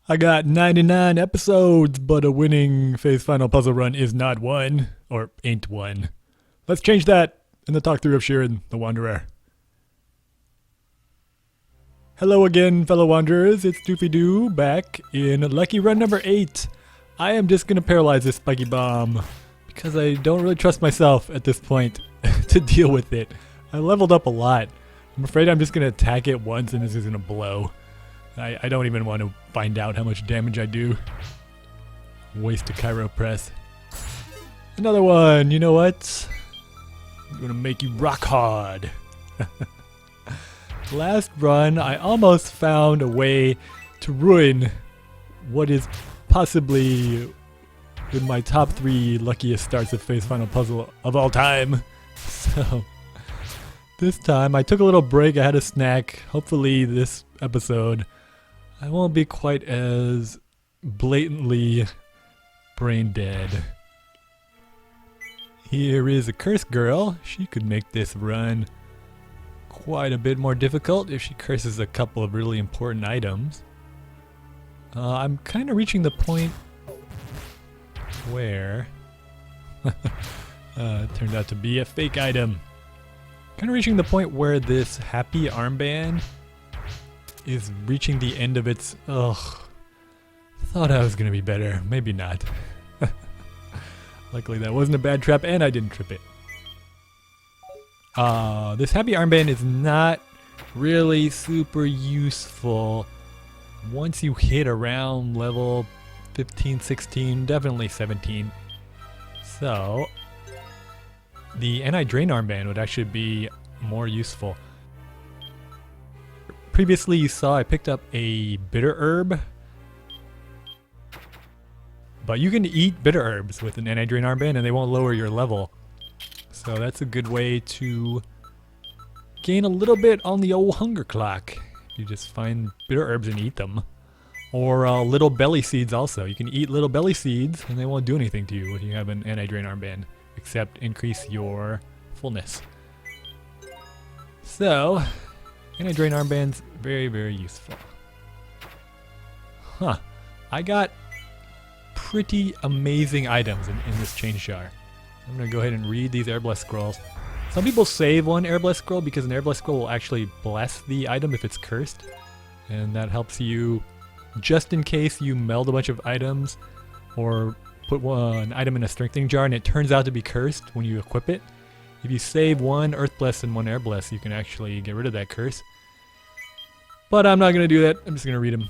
I got 99 episodes, but a winning phase final puzzle run is not one, or ain't one. Let's change that in the talk through of Shiren, the Wanderer. Hello again, fellow Wanderers. It's Doofy Doo back in lucky run number 8. I am just gonna paralyze this spiky bomb because I don't really trust myself at this point to deal with it. I leveled up a lot. I'm afraid I'm just gonna attack it once and this is gonna blow. I don't even want to find out how much damage I do. Waste a Cairo press. Another one, you know what? I'm gonna make you rock hard. Last run, I almost found a way to ruin what is possibly in my top 3 luckiest starts of phase final puzzle of all time. So, this time I took a little break, I had a snack. Hopefully this episode I won't be quite as blatantly brain dead. Here is a cursed girl. She could make this run quite a bit more difficult if she curses a couple of really important items. I'm kind of reaching the point where it turned out to be a fake item. Kind of reaching the point where this happy armband is reaching the end of its... Thought I was gonna be better. Maybe not. Luckily that wasn't a bad trap and I didn't trip it. This happy armband is not really super useful once you hit around level 15, 16, definitely 17. So, the anti-drain armband would actually be more useful. Previously you saw I picked up a bitter herb, but you can eat bitter herbs with an anti-drain armband and they won't lower your level. So that's a good way to gain a little bit on the old hunger clock. You just find bitter herbs and eat them. Or little belly seeds also. You can eat little belly seeds and they won't do anything to you if you have an anti-drain armband, except increase your fullness. So, anti-drain armbands, very, very useful. Huh. I got pretty amazing items in this change jar. I'm going to go ahead and read these Air Bless scrolls. Some people save one Air Bless scroll because an Air Bless scroll will actually bless the item if it's cursed. And that helps you just in case you meld a bunch of items or put one item in a strengthening jar and it turns out to be cursed when you equip it. If you save one Earth Bless and one Air Bless, you can actually get rid of that curse. But I'm not going to do that. I'm just going to read them.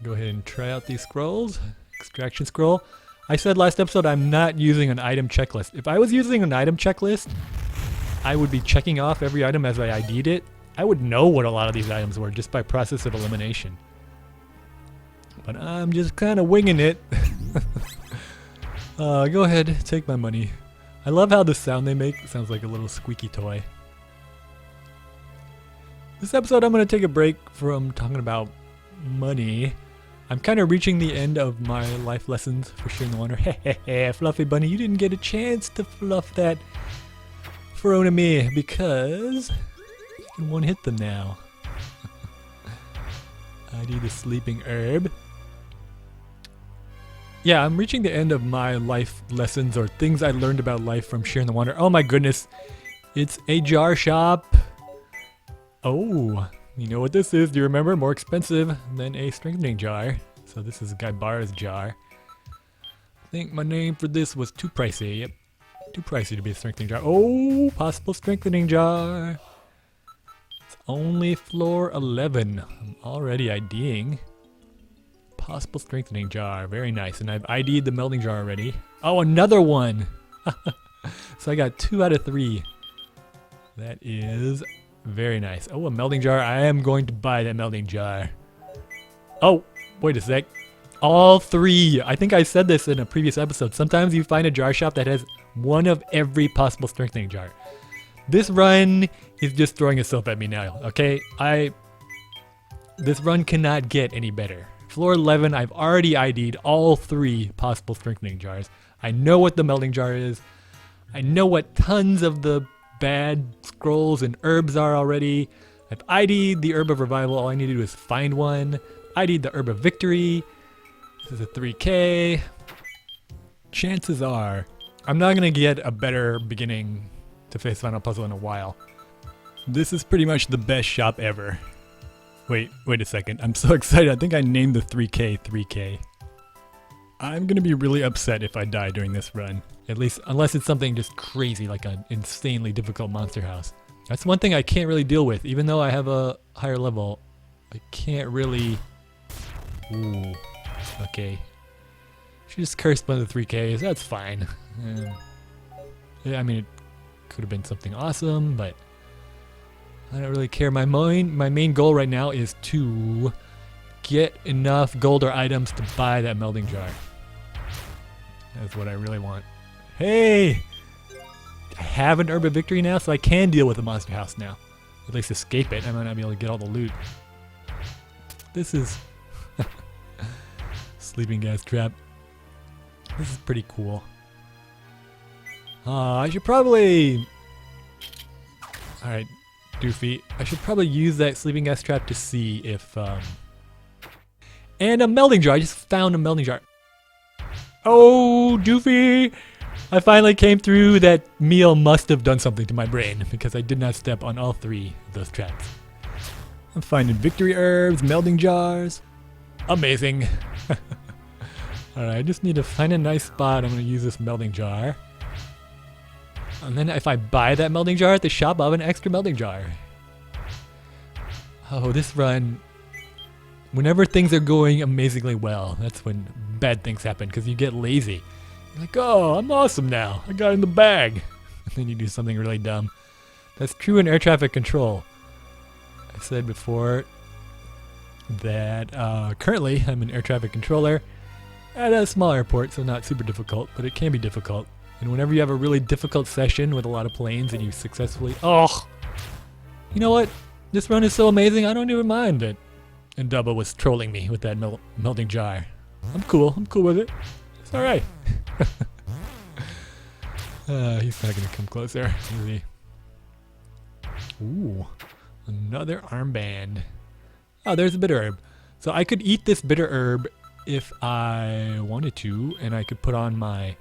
Go ahead and try out these scrolls. Extraction scroll. I said last episode I'm not using an item checklist. If I was using an item checklist, I would be checking off every item as I ID'd it. I would know what a lot of these items were just by process of elimination. But I'm just kind of winging it. Go ahead, take my money. I love how the sound they make. It sounds like a little squeaky toy. This episode I'm going to take a break from talking about money. I'm kind of reaching the end of my life lessons for Shiren the Wanderer. Hehehe, Fluffy Bunny, you didn't get a chance to fluff that throne of me because you can one-hit them now. I need a sleeping herb. Yeah, I'm reaching the end of my life lessons or things I learned about life from Shiren the Wanderer. Oh my goodness, it's a jar shop. Oh, you know what this is, do you remember? More expensive than a strengthening jar. So this is Gaibara's jar. I think my name for this was too pricey. Yep, too pricey to be a strengthening jar. Oh, possible strengthening jar. It's only floor 11. I'm already IDing. Possible strengthening jar, very nice. And I've ID'd the melding jar already. Oh, another one! So I got 2 out of 3. That is very nice. Oh, a melding jar. I am going to buy that melding jar. Oh, wait a sec. All 3. I think I said this in a previous episode. Sometimes you find a jar shop that has one of every possible strengthening jar. This run is just throwing itself at me now, okay? This run cannot get any better. Floor 11, I've already ID'd all 3 possible strengthening jars. I know what the melding jar is. I know what tons of the bad scrolls and herbs are already. I've ID'd the Herb of Revival. All I need to do is find one. ID'd the Herb of Victory. This is a 3K. Chances are I'm not going to get a better beginning to face Final Puzzle in a while. This is pretty much the best shop ever. Wait a second. I'm so excited. I think I named the 3K 3K. I'm going to be really upset if I die during this run. At least, unless it's something just crazy like an insanely difficult monster house. That's one thing I can't really deal with. Even though I have a higher level, I can't really... Ooh. Okay. She just cursed one of the 3Ks. That's fine. Yeah, I mean, it could have been something awesome, but I don't really care. My main goal right now is to get enough gold or items to buy that melding jar. That's what I really want. Hey! I have an Herb of Victory now, so I can deal with the monster house now. At least escape it. I might not be able to get all the loot. This is... Sleeping gas trap. This is pretty cool. I should probably... Alright, Doofy. I should probably use that sleeping gas trap to see if... And a melding jar. I just found a melding jar. Oh, Doofy! I finally came through. That meal must have done something to my brain because I did not step on all 3 of those traps. I'm finding victory herbs, melding jars. Amazing. Alright, I just need to find a nice spot. I'm going to use this melding jar. And then if I buy that melding jar at the shop, I'll have an extra melding jar. Oh, this run... Whenever things are going amazingly well, that's when bad things happen because you get lazy. You're like, oh, I'm awesome now. I got in the bag. And then you do something really dumb. That's true in air traffic control. I said before that currently I'm an air traffic controller at a small airport, so not super difficult, but it can be difficult. And whenever you have a really difficult session with a lot of planes and you successfully... Oh! You know what? This run is so amazing, I don't even mind it. And Dubba was trolling me with that melding jar. I'm cool with it. It's alright. He's not gonna come closer, is he? Ooh, another armband. Oh, there's a bitter herb. So I could eat this bitter herb if I wanted to, and I could put on my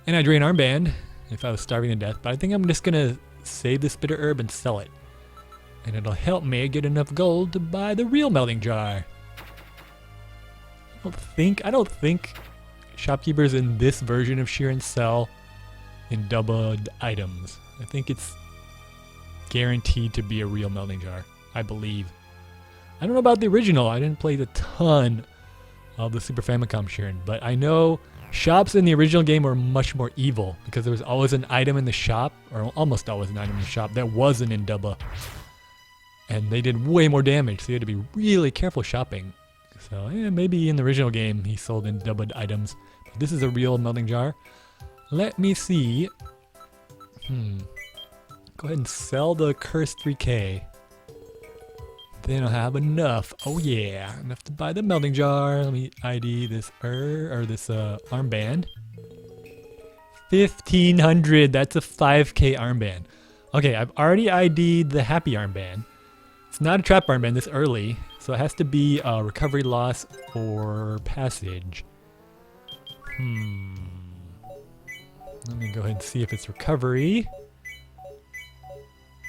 anti-drain armband if I was starving to death. But I think I'm just gonna save this bitter herb and sell it. And it'll help me get enough gold to buy the real melding jar. I don't think shopkeepers in this version of Shiren sell in doubled items. I think it's guaranteed to be a real melding jar, I believe. I don't know about the original. I didn't play the ton of the Super Famicom Shiren, but I know shops in the original game were much more evil because there was always an item in the shop, or almost always an item in the shop that wasn't in double. And they did way more damage, so you had to be really careful shopping. So yeah, maybe in the original game he sold in doubled items. But this is a real melding jar. Let me see. Go ahead and sell the cursed 3K. Then I'll have enough. Oh yeah, enough to buy the melding jar. Let me ID this this armband. 1500. That's a 5K armband. Okay, I've already ID'd the happy armband. It's not a trap armband this early, so it has to be a recovery loss or passage. Let me go ahead and see if it's recovery.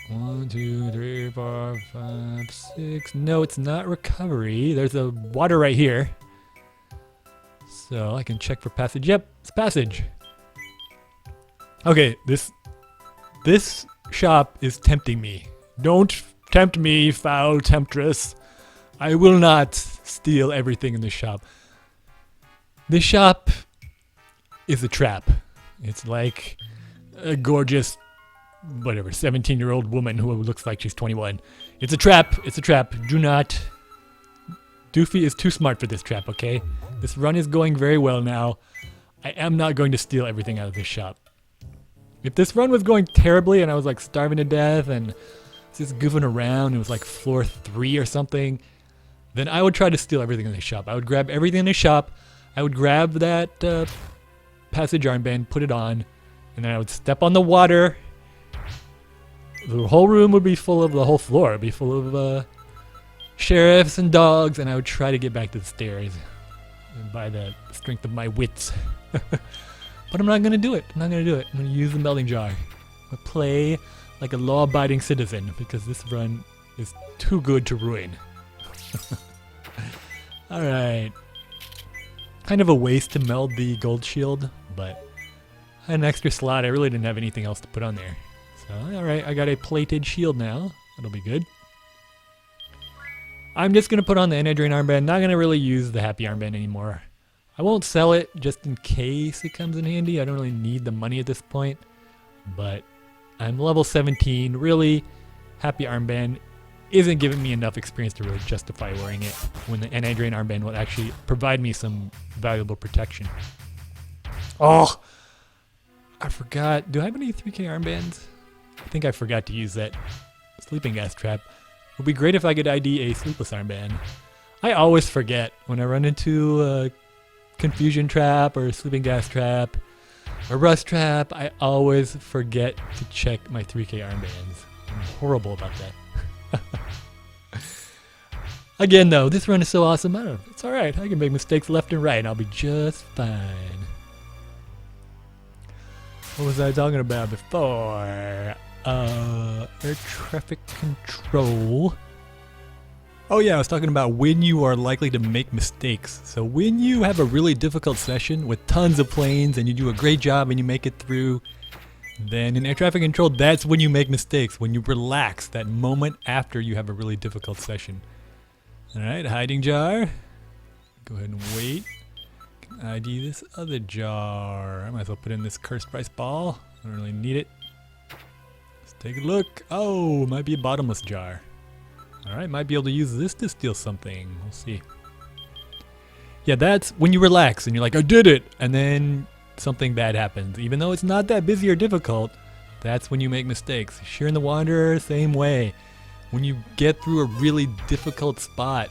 1, 2, 3, 4, 5, 6. No, it's not recovery. There's a water right here. So I can check for passage. Yep, it's passage. Okay, this shop is tempting me. Don't tempt me, foul temptress. I will not steal everything in this shop. This shop is a trap. It's like a gorgeous, 17-year-old woman who looks like she's 21. It's a trap. It's a trap. Do not. Doofy is too smart for this trap, okay? This run is going very well now. I am not going to steal everything out of this shop. If this run was going terribly and I was like starving to death and just goofing around, it was like floor 3 or something, then I would try to steal everything in the shop. I would grab everything in the shop. I would grab that passage armband, put it on, and then I would step on the water. The whole room would be full of, the whole floor would be full of sheriffs and dogs, and I would try to get back to the stairs by the strength of my wits. But I'm not gonna do it. I'm not gonna do it. I'm gonna use the melding jar. I'm gonna play like a law-abiding citizen because this run is too good to ruin. Alright. Kind of a waste to meld the gold shield, but I had an extra slot. I really didn't have anything else to put on there. So, alright, I got a plated shield now. That'll be good. I'm just gonna put on the anti-drain armband. Not gonna really use the happy armband anymore. I won't sell it just in case it comes in handy. I don't really need the money at this point. But I'm level 17. Really, happy armband isn't giving me enough experience to really justify wearing it when the anti-drain armband will actually provide me some valuable protection. Oh! I forgot. Do I have any 3K armbands? I think I forgot to use that sleeping gas trap. It would be great if I could ID a sleepless armband. I always forget when I run into a confusion trap or a sleeping gas trap or rust trap. I always forget to check my 3K armbands. I'm horrible about that. Again though, this run is so awesome. I don't know. It's alright. I can make mistakes left and right and I'll be just fine. What was I talking about before? Air traffic control. Oh yeah, I was talking about when you are likely to make mistakes. So when you have a really difficult session with tons of planes and you do a great job and you make it through, then in air traffic control, that's when you make mistakes. When you relax, that moment after you have a really difficult session. Alright, hiding jar. Go ahead and wait. Can ID this other jar. I might as well put in this cursed price ball. I don't really need it. Let's take a look. Oh, it might be a bottomless jar. Alright, might be able to use this to steal something. We'll see. Yeah, that's when you relax and you're like, I did it! And then something bad happens. Even though it's not that busy or difficult, that's when you make mistakes. Shiren the Wanderer, same way. When you get through a really difficult spot,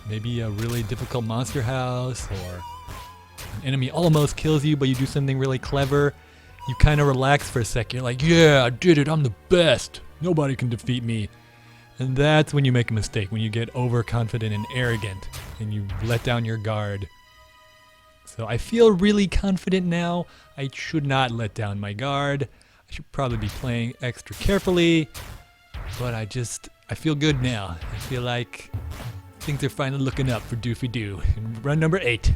maybe a really difficult monster house, or an enemy almost kills you but you do something really clever, you kind of relax for a second. You're like, yeah, I did it, I'm the best. Nobody can defeat me. And that's when you make a mistake, when you get overconfident and arrogant and you let down your guard. So I feel really confident now. I should not let down my guard. I should probably be playing extra carefully. But I feel good now. I feel like things are finally looking up for Doofy Doo in run number 8.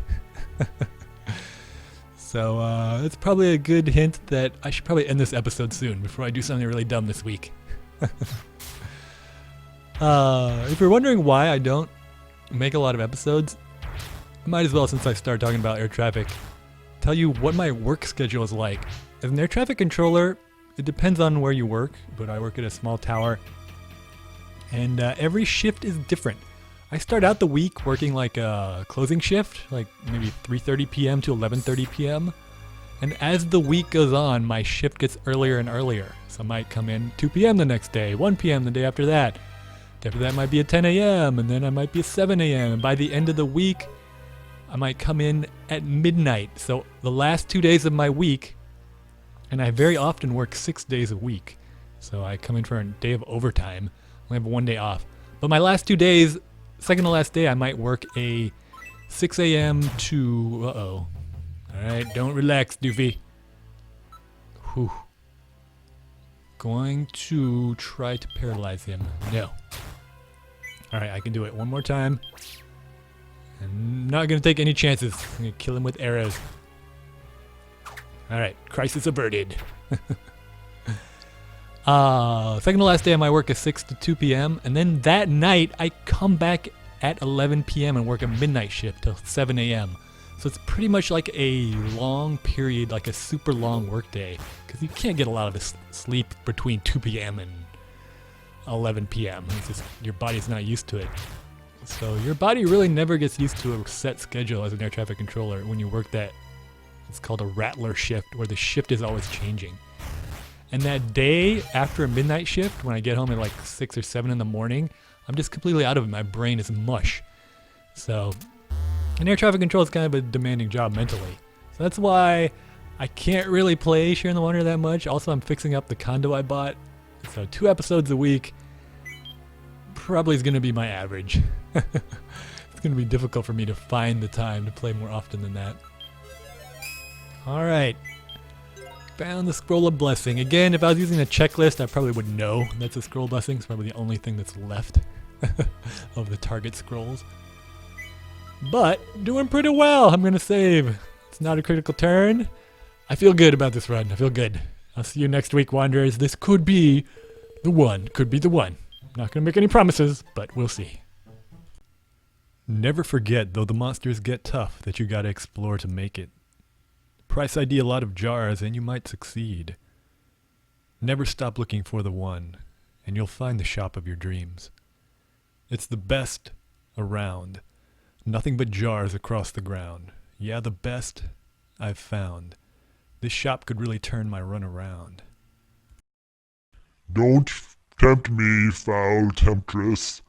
So it's probably a good hint that I should probably end this episode soon before I do something really dumb this week. If you're wondering why I don't make a lot of episodes, I might as well, since I started talking about air traffic, tell you what my work schedule is like. As an air traffic controller, it depends on where you work, but I work at a small tower, and every shift is different. I start out the week working like a closing shift, like maybe 3:30 p.m. to 11:30 p.m. And as the week goes on, my shift gets earlier and earlier. So I might come in 2 p.m. the next day, 1 p.m. the day after that. After that might be at 10 a.m. and then I might be at 7 a.m. And by the end of the week, I might come in at midnight. So the last 2 days of my week, and I very often work 6 days a week. So I come in for a day of overtime. I have 1 day off. But my last 2 days, second to last day, I might work a 6 a.m. to... Uh-oh. Alright, don't relax, Doofy. Whew. Going to try to paralyze him. No. Alright, I can do it one more time. I'm not going to take any chances. I'm going to kill him with arrows. Alright, crisis averted. Second to last day of my work is 6 to 2 p.m. And then that night, I come back at 11 p.m. and work a midnight shift till 7 a.m. So it's pretty much like a long period, like a super long work day. Because you can't get a lot of sleep between 2 p.m. and 11 p.m. It's just, your body's not used to it. So your body really never gets used to a set schedule as an air traffic controller when you work that, it's called a rattler shift, where the shift is always changing. And that day after a midnight shift, when I get home at like 6 or 7 in the morning, I'm just completely out of it. My brain is mush. So, and air traffic control is kind of a demanding job mentally. So that's why I can't really play Shiren the Wanderer that much. Also, I'm fixing up the condo I bought. So 2 episodes a week. probably is going to be my average. It's going to be difficult for me to find the time to play more often than that. Alright. Found the Scroll of Blessing. Again, if I was using a checklist, I probably would know that's a Scroll of Blessing. It's probably the only thing that's left of the target scrolls. But, doing pretty well. I'm going to save. It's not a critical turn. I feel good about this run. I feel good. I'll see you next week, Wanderers. This could be the one. Could be the one. Not going to make any promises, but we'll see. Never forget, though the monsters get tough, that you gotta explore to make it. Price ID a lot of jars and you might succeed. Never stop looking for the one, and you'll find the shop of your dreams. It's the best around. Nothing but jars across the ground. Yeah, the best I've found. This shop could really turn my run around. Don't tempt me, foul temptress.